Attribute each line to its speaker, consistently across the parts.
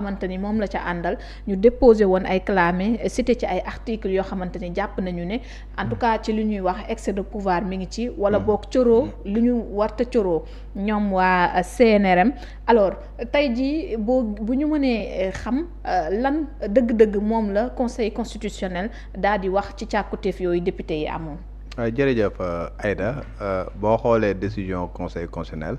Speaker 1: xamante ni moom la ca àndal ñu déposé woon ay clamé cité ci ay articles yoo xamante ni jàpp nañu ne en tout cas ci li ñuy wax excès de pouvoir mi ngi ci wala boog coroo li ñu warta coroo ñoom waa CNRM. alors tey jii bu ñu mënee xam lan dëgg-dëgg moom la conseil constitutionnel daal di wax ci càkkutéef yooyu député yi amoon.
Speaker 2: jërëjëf Aïda boo xoolee décision conseil constitutionnel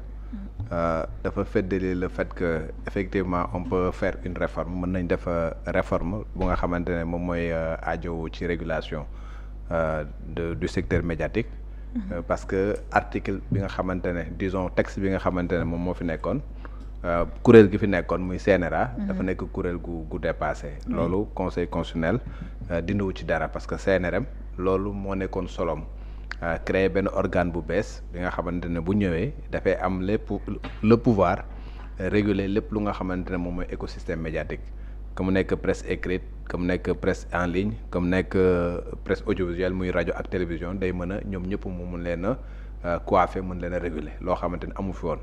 Speaker 2: dafa feddali le fait que effectivement on peut faire une réforme mën nañ def réforme bu nga xamante ne moom mooy aajowu ci régulation du secteur médiatique. Parce que article bi nga xamante ne disons texte bi nga xamante ne moom moo fi nekkoon kuréel gi fi nekkoon muy CNRA. dafa nekk kuréel gu dépassé. loolu conseil constitutionnel dindiwu ci dara parce que CNRM loolu moo nekkoon solom. Créer benn organe bu bees bi nga xamante ne bu ñëwee dafay am le pouvoir réguler lépp lu nga xamante ne moom mooy écosystème médiatique que mu nekk presse écrite que mu nekk presse en ligne que mu nekk presse audiovisuelle muy rajo ak télévision day mën a ñoom ñëpp mu mun leen a coiffer mun leen a réguler loo xamante ne amu fi woon.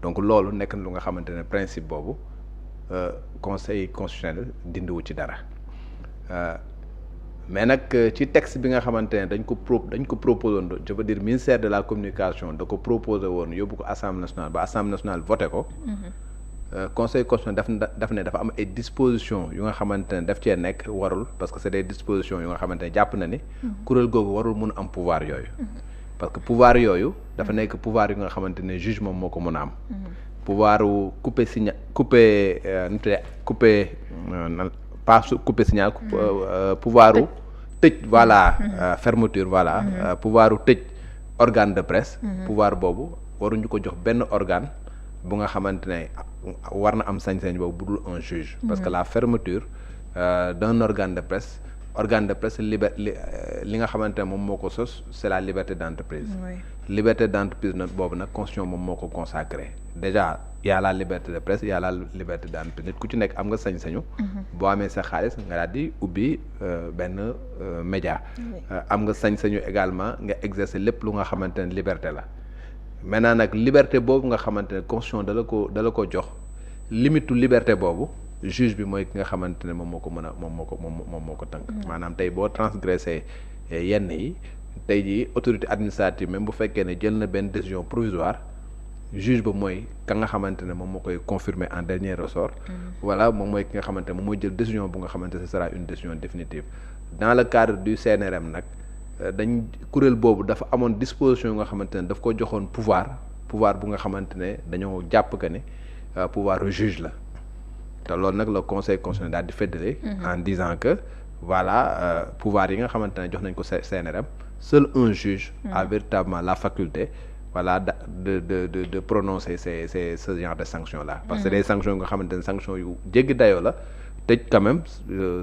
Speaker 2: donc loolu nekk na lu nga xamante ne principe boobu conseil constitutionnel dindiwu ci dara. Mais nag ci texte bi nga xamante ne dañ ko proposé woon je veux dire ministère de la communication da ko proposé woon yóbbu ko assemblée nationale ba assemblée nationale voté ko. conseil constitutionnel daf ne dafa am ay dispositions yu nga xamante ne daf cee nekk warul parce que c'est des dispositions yu nga xamante ne jàpp na ni. kuréel googu warul mun am pouvoir yooyu. parce que pouvoir yooyu dafa nekk pouvoir yu nga xamante ne juge moom moo ko mun a am. pouvoir couper signal pouvoir tëj voilà fermeture voilà pouvoir tëj organe de presse pouvoir boobu waruñu ko jox benn organe bu nga xamante ne war na am sañ-sañ boobu budul un juge parce que la fermeture d'un organe de presse li nga xamante ne moom moo ko sos c'est la liberté d'entreprise. Liberté d'entreprise nag boobu nag constitution moom moo ko consacré déjà y a la liberté de presse y a la liberté d'entreprise nit ku ci nekk am nga sañ-sañu boo amee sa xaalis nga daal di ubbi benn média am nga sañ-sañu également nga exercer lépp lu nga xamante ne liberté la maintenant nag liberté boobu nga xamante ne constitution da la ko jox limitu liberté boobu juge bi mooy ki nga xamante ne moom moo ko tënk maanaam tey boo transgressé yenn yi tey jii autorité administrative même bu fekkee ne jël na benn décision provisoire juge ba mooy ka nga xamante ne moom moo koy confirmer en dernier ressort. voilà moom mooy ki nga xamante ne moom mooy jël décision bu nga xamante ne ce sera une décision définitive. Dans le cadre du CNRM nag dañ kuréel boobu dafa amoon disposition yu nga xamante ne daf ko joxoon pouvoir bu nga xamante ne dañoo jàpp que ne pouvoir juge la te loolu nag le conseil constitutionnel daal di fédéré en disant que voilà pouvoir yi nga xamante ne jox nañ ko CNRM seul un juge a véritablement la faculté voilà de prononcer ce genre de sanctions là parce que des sanctions yu nga xamante ne sanctions yu jéggi dayoo la tëj quand même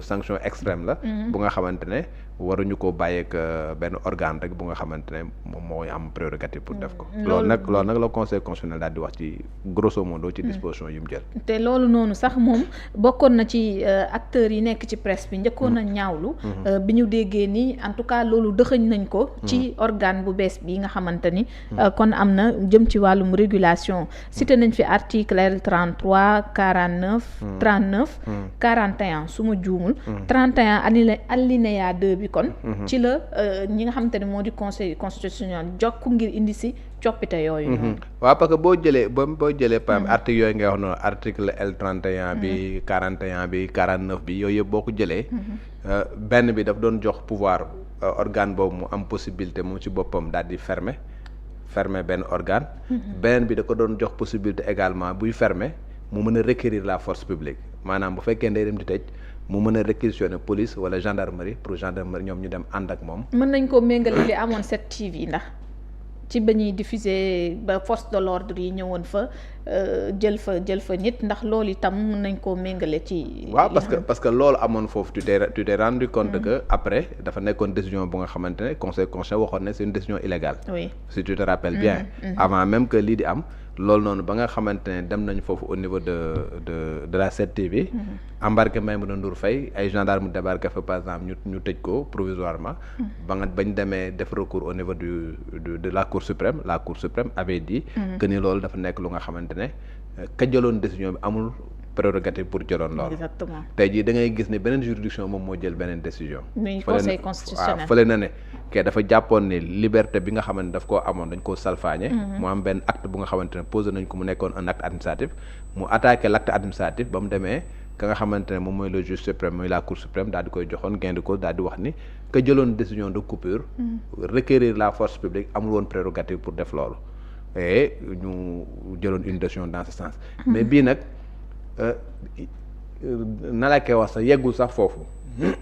Speaker 2: sanction extrême la bu nga xamante ne waruñu ko bàyyeek benn organe rek bu nga xamante ne moom mooy am prérogative pour def ko loolu nag la conseil constitutionnel daal di wax ci grosso modo ci disposition yu mu jël
Speaker 1: te loolu noonu sax moom bokkoon na ci acteurs yi nekk ci presse bi njëkkoon a ñaawlu bi ñu déggee ni en tout cas loolu dëxëñ nañ ko ci organe bu bees bi nga xamante ni kon am na jëm ci wàllum régulation cité nañ fi article L 33 49 39 41 su ma juumul 31 alinéa 2 bi kon ci la ñi nga xamante ne moo di conseil constitutionnel jokk ngir indi si coppite yooyu
Speaker 2: waaw parce que boo jëlee par exemple article yooyu ngay wax noonu article L 31 bi 41 bi 49 bi yooyu yëpp boo ko jëlee benn bi daf doon jox pouvoir organe boobu mu am possibilité moom ci boppam daal di fermer benn organe beneen bi da ko doon jox possibilité également buy fermer mu mën a requérir la force publique maanaam bu fekkee ndey dem di tëj mu mën a réquisitionner police wala gendarmerie pour gendarmerie ñoom ñu dem ànd ak moom.
Speaker 1: mën nañ koo méngale li amoon 7TV ndax ci ba ñuy diffuser ba force de l'ordre yi ñëwoon fa jël fa nit ndax loolu itam mën nañ koo méngale ci.
Speaker 2: waaw parce que loolu amoon foofu tu t'es rendu compte que après dafa nekkoon décision bu nga xamante ne conseil constitutionnel waxoon ne c'est une décision illégale.
Speaker 1: oui
Speaker 2: si tu te rappelles bien. avant même que lii di am. loolu noonu ba nga xamante ne dem nañ foofu au niveau de la 7TV. embarqué Maïmouna Ndour Faye ay gendarmes débarqué fa par exemple ñu tëj ko provisoirement. bañ demee def recours au niveau de la cour suprême avait dit. que ni loolu dafa nekk lu nga xamante ne ka jëloon décision bi amul prérogative pour jëloon loolu.
Speaker 1: exactement
Speaker 2: tey jii da ngay gis ne beneen juridiction moom moo jël beneen décision.
Speaker 1: muy conseil constitutionnel
Speaker 2: waaw fële na ne kay dafa jàppoon ne liberté bi nga xamante ne daf koo amoon dañ koo salfaañe. mu am benn acte bu nga xamante ne posé nañ ko mu nekkoon un acte administratif mu attaqué l' acte administratif ba mu demee ka nga xamante ne moom mooy le juge suprême mooy la cour suprême daal di koy joxoon gain de cause daal di wax ni que jëloon décision de coupure. requérir la force publique amul woon prérogative pour def loolu. et ñu jëloon une décision dans ce sens. mais bii nag. na la koy wax sax yeggul sax foofu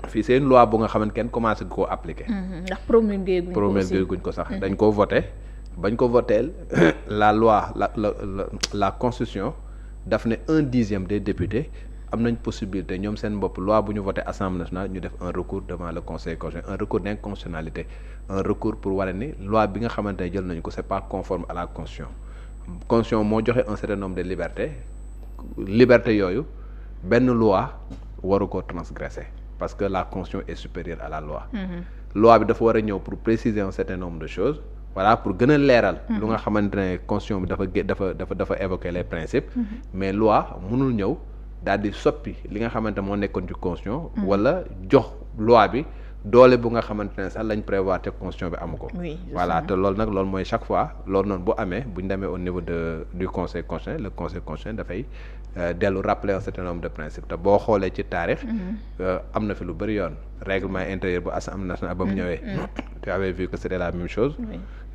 Speaker 2: fii c'est une loi bu nga xamante kenn commencé koo appliquer.
Speaker 1: ndax promulgué guñ ko
Speaker 2: sax dañ ko voté bañ ko voteel la loi la constitution daf ne 1/10 des députés am nañ possibilité ñoom seen bopp loi bu ñu voté assemblée nationale ñu def un recours devant le conseil constitutionnel un recours d'inconstitutionnalité un recours pour wane ni loi bi nga xamante ne jël nañu ko c'est pas conforme à la constitution moo joxe un certain nombre de liberté yooyu benn loi waru ko transgresser parce que la constitution est supérieure à la loi. loi bi dafa war a ñëw pour préciser un certain nombre de choses voilà pour gën a leeral. lu nga xamante ne constitution bi dafa évoquer les principes. mais loi mënul ñëw daal di soppi li nga xamante moo nekkoon ci constitution. wala jox loi bi doole bu nga xamante ne sax lañ prévoir te constitution bi amu ko. voilà te loolu nag loolu mooy chaque fois loolu noonu bu amee bu ñu demee au niveau du conseil constitutionnel le conseil constitutionnel dafay dellu rappeler un certain nombre de principes te boo xoolee ci taarix. am na fi lu bëri yoon règlement intérieur bu assemblée nationale ba mu ñëwee. tu avais vu que c'était la même chose.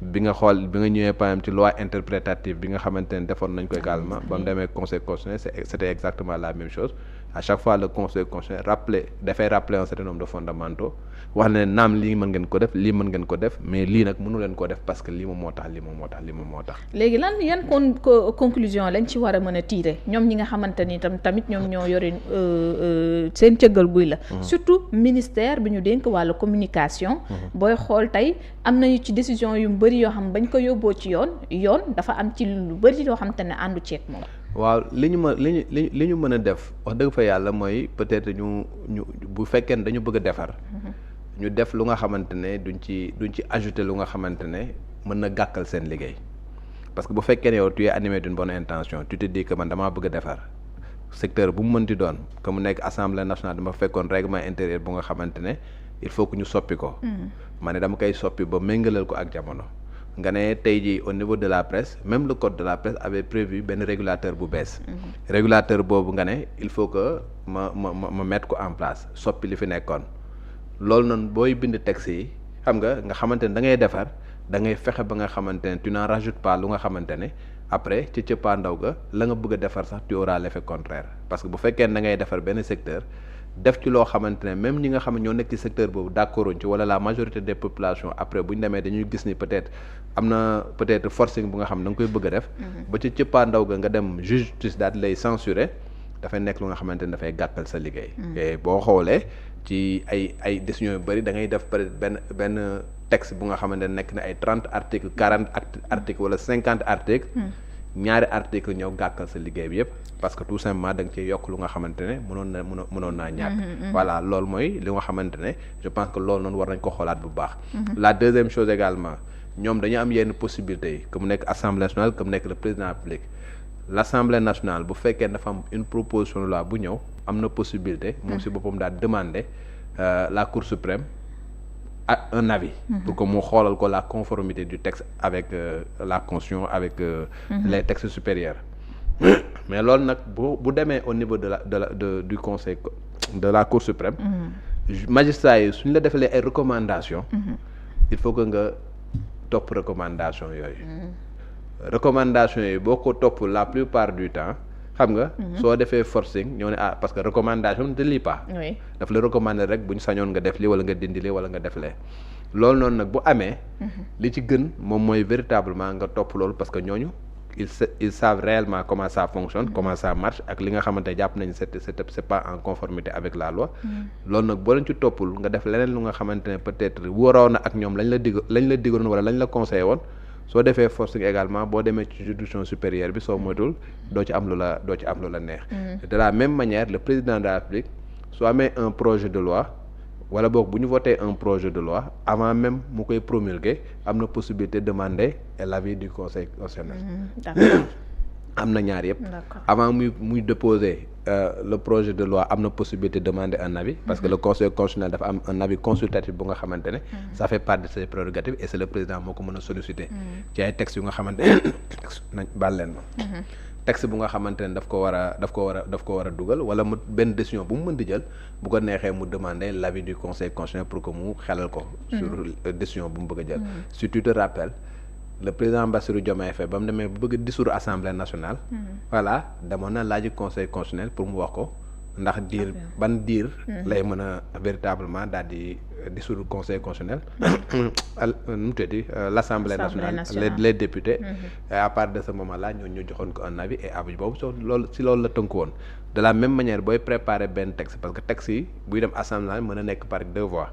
Speaker 2: bi nga ñëwee par exemple ci loi interprétative bi nga xamante ne defoon nañ ko également ba mu demee conseil constitutionnel c'était exactement la même chose à chaque fois le conseil constitutionnel dafay rappeler un certain nombre de fondamentaux wax ne naam lii mën ngeen ko def lii mën ngeen ko def mais lii nag mënu leen ko def parce que lii moom moo tax lii moom moo tax lii moom moo tax.
Speaker 1: léegi yan conclusion lañ ci war a mën a tirer ñoom ñi nga xamante ni tamit ñoom ñoo yore seen cëggal guy la. surtout ministère bi ñu dénk wàllu communication. booy xool tey am nañu ci décision yu bëri yoo xam bañ ko yóbboo ci yoon dafa am ci lu bëri yoo xamante ne àndu ceeg moom.
Speaker 2: waaw li ñu mën a def wax dëgg fa yàlla mooy peut-être ñu bu fekkee ne dañu bëgg a defar. ñu def lu nga xamante ne duñ ci ajouter lu nga xamante ne mën na gàkkal seen liggéey parce que bu fekkee ne yow tu es animé d'une bonne intention tu te dis que man damaa bëgg a defar secteur bu mu mënti doon que mu nekk assemblée nationale dama fekkoon règlement intérieur bu nga xamante ne il faut que ñu soppi ko. ma ne dama koy soppi ba méngalal ko ak jamono. nga ne tey jii au niveau de la presse même le code de la presse avait prévu benn régulateur bu bees. régulateur boobu nga ne il faut que ma mettre ko en place soppi li fi nekkoon. loolu noonu booy bind texte yi xam nga xamante ne da ngay defar da ngay fexe ba nga xamante ne tu n'en rajoutes pas lu nga xamante ne après ci cëppaandaw ga la nga bëgg a defar sax tu auras l'effet contraire parce que bu fekkee ne da ngay defar benn secteur def ci loo xamante ne même ñi nga xam ne ñoo nekk ci secteur boobu d'accord ci wala la majorité des populations après bu ñu demee dañuy gis ni peut-être am na peut-être forcing bu nga xam ne da nga koy bëgg a def. ba ci cëppaandaw ga nga dem justice daal di lay censurer dafay nekk lu nga xamante ne dafay gàkkal sa liggéey. et boo xoolee. ci ay décisions yu bëri da ngay def peut être benn texte bu nga xamante ne nekk na ay 30 articles 40 articles wala 50 articles. ñaari article ñëw gàkkal sa liggéey bi yëpp parce que tout simplement da nga cee yokk lu nga xamante ne mënoon naa ñàkk. voilà loolu mooy li nga xamante ne je pense que loolu noonu war nañ ko xoolaat bu baax. la deuxième chose également ñoom dañu am yenn possibilités yi que mu nekk assemblée nationale que mu nekk le président de la République. l'Assemblée nationale bu fekkee dafa am une proposition de loi bu ñëw am na possibilité moom si boppam daal demander la Cour suprême un avis pour que mu xoolal ko la conformité du texte avec la Constitution avec les textes supérieurs mais loolu nag bu demee au niveau du conseil de la Cour suprême magistrat yi suñu la defalee ay recommandations il faut que nga topp recommandation yooyu recommandation yi boo ko topp la plupart du temps xam nga soo defee forcing ñoo ne parce que recommandation ne te lis pas daf la recommander rek bu ñu sañoon nga def li wala nga dindi li wala nga def lee loolu noonu nag bu amee li ci gën moom mooy véritablement nga topp loolu parce que ñooñu ils savent réellement comment ça fonctionne comment ça marche ak li nga xamante jàpp nañu c'est pas en conformité avec la loi loolu nag boo leen ci toppul nga def leneen lu nga xamante ne peut-être waroon na ak ñoom lañ la diggoon wala lañ la conseillé woon soo defee forcing également boo demee ci juridiction supérieure bi soo moytul doo ci am lu la neex de la même manière le président de la République soo amee un projet de loi wala boog bu ñu voté un projet de loi avant même mu koy promulguer am na possibilité de demander l'avis du conseil constitutionnel am na ñaar yëpp avant muy déposer le projet de loi am na possibilité de demander un avis parce que le conseil constitutionnel dafa am un avis consultatif bu nga xamante ne ça fait part de ses prérogatives et c'est le président moo ko mën a solliciter ci ay textes yu nga xamante nañ baal leen ma texte bu nga xamante ne daf ko war a dugal wala mu benn décision bu mu mën di jël bu ko neexee mu demander l'avis du conseil constitutionnel pour que mu xelal ko sur décision bu mu bëgg a jël si tu te rappelles le président Bassirou Diomaye Faye ba mu demee bu bëgg a dissoudre assemblée nationale voilà demoon na laaji conseil constitutionnel pour mu wax ko ndax ban diir lay mën a véritablement daal di dissoudre conseil constitutionnel nu mu tuddati l'assemblée nationale les députés et à partir de ce moment là ñu joxoon ko un avis et avis boobu si loolu la tënku woon de la même manière booy préparer benn texte parce que texte yi buy dem assemblée mën a nekk par 2 voies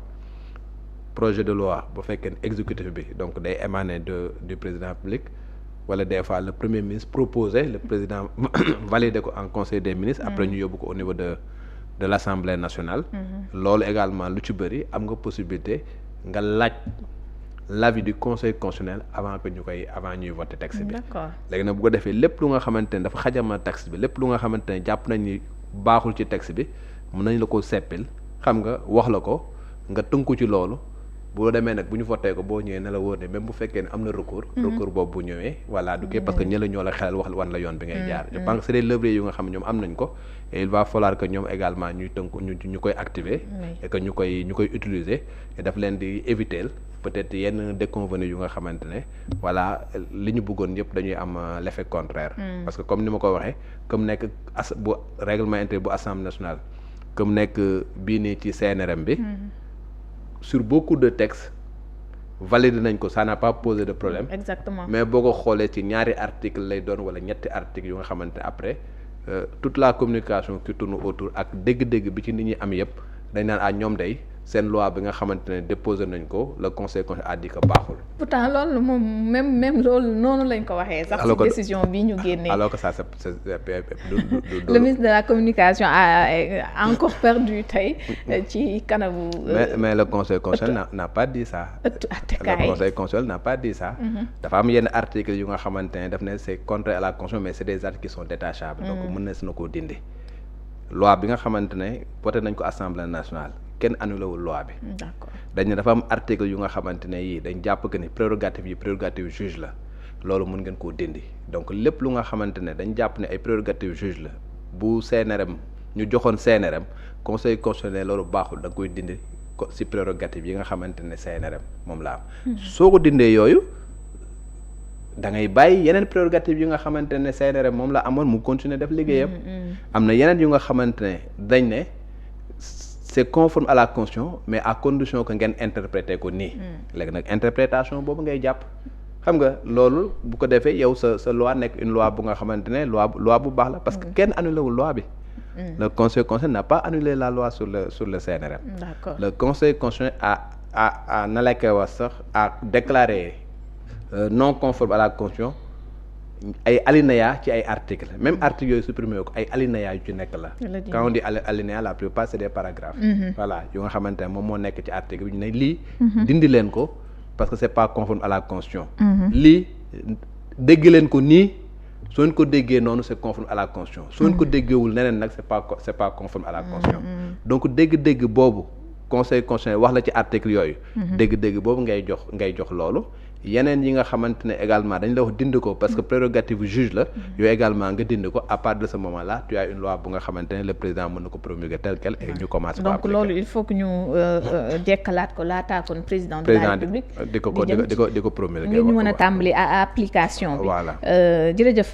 Speaker 2: projet de loi bu fekkee exécutif bi donc day émaner du président public wala des fois le premier ministre proposé le président validé ko en conseil des ministres après ñu yóbbu ko au niveau de l'Assemblée nationale loolu également lu ci bëri am nga possibilité nga laaj l'avis du conseil constitutionnel avant ñuy voter texte bi léegi nag bu ko defee lépp lu nga xamante ne dafa xajamal texte bi lépp lu nga xamante ne jàpp nañ ni baaxul ci texte bi mën nañ la ko seppil xam nga wax la ko nga tënku ci loolu boo demee nag bu ñu voté ko boo ñëwee ne la wóor ne même bu fekkee ne am na recours boobu bu ñëwee voilà du kii parce que ñëla ñoo la xelal wax wan la yoon bi ngay jaar je pense que c'est des leviers yu nga xam ne ñoom am nañ ko et il va falloir que ñoom également ñuy tënku ñu koy activer et que ñu koy utiliser et daf leen di éviter peut-être yenn déconvenus yu nga xamante ne voilà li ñu bëggoon yëpp dañuy am l'effet contraire parce que comme ni ma ko waxee comme nekk bu règlement intérieur bu Assemblée nationale comme nekk bii nii ci CNRM bi sur beaucoup de textes validé nañ ko ça n'a pas posé de problème.
Speaker 1: Exactement.
Speaker 2: Mais boo ko xoolee ci ñaari article lay doon wala ñetti articles yu nga xamante ne après toute la communication qui tourne autour ak dégg-dégg bi ci nit ñi am yëpp dañ naan ñoom day seen loi bi nga xamante ne déposé nañ ko le conseil constitutionnel a dit que baaxul.
Speaker 1: Pourtant loolu moom même loolu noonu lañ ko waxee. sax ci décision bi ñu génnee.
Speaker 2: alors que ça c'est
Speaker 1: le ministre de la communication a encore perdu tey ci kanamu.
Speaker 2: mais le conseil constitutionnel n'a pas dit ça. le conseil constitutionnel n'a pas dit ça. dafa am yenn articles yu nga xamante ne daf ne c'est contraire à la constitution mais c'est des articles qui sont détachables. donc mën na si na koo dindi. loi bi nga xamante ne voté nañ ko assemblée nationale. kenn annulé wul loi bi.
Speaker 1: D'accord.
Speaker 2: dañ ne dafa am article yu nga xamante ne yii dañ jàpp que ni prérogative juge la loolu mën ngeen koo dindi donc lépp lu nga xamante ne dañ jàpp ne ay prérogative juge la bu CNRM ñu joxoon CNRM conseil constitutionnel loolu baaxul da nga koy dindi ci prérogative yi nga xamante ne CNRM moom la am. soo ko dindee yooyu da ngay bàyyi yeneen prérogative yi nga xamante ne CNRM moom la amoon mu continuer def liggéeyam. am na yeneen yu nga xamante ne dañ ne. c'est conforme à la constitution mais à condition que ngeen interpréter ko nii. léegi nag interprétation boobu ngay jàpp xam nga loolu bu ko defee yow sa loi nekk une loi bu nga xamante ne loi bu baax la parce que kenn annulé wul loi bi. le conseil constitutionnel n'a pas annulé la loi sur le CNRM.
Speaker 1: D'accord.
Speaker 2: Le conseil constitutionnel a na la koy wax sax a déclaré non conforme à la constitution ay alinéa ci ay articles même articles yooyu supprimé ko ay alinéa yu ci nekk la. quand on dit alinéa la plupart c'est des paragraphes. voilà yu nga xamante ne moom moo nekk ci article bi ñu ne lii. dindi leen ko parce que c'est pas conforme à la constitution. lii dégg leen ko nii soo ko déggee noonu c'est conforme à la constitution. soo ko déggeewul neneen nag c'est pas conforme à la constitution. donc dégg-dégg boobu conseil constitutionnel wax la ci article yooyu. dégg-dégg boobu ngay jox loolu. yeneen yi nga xamante ne également dañ la wax dindi ko parce que prérogative juge la yooyu également nga dindi ko à partir de ce moment là tu as une loi bu nga xamante ne le président mën na ko promulguer tel quel et ñu commencé ko
Speaker 1: donc loolu il faut que ñu jekkalaat ko laataa kon président de la République
Speaker 2: di ko promulguer
Speaker 1: ngir ñu mën a tàmbali application bi.
Speaker 2: voilà
Speaker 1: jërëjëf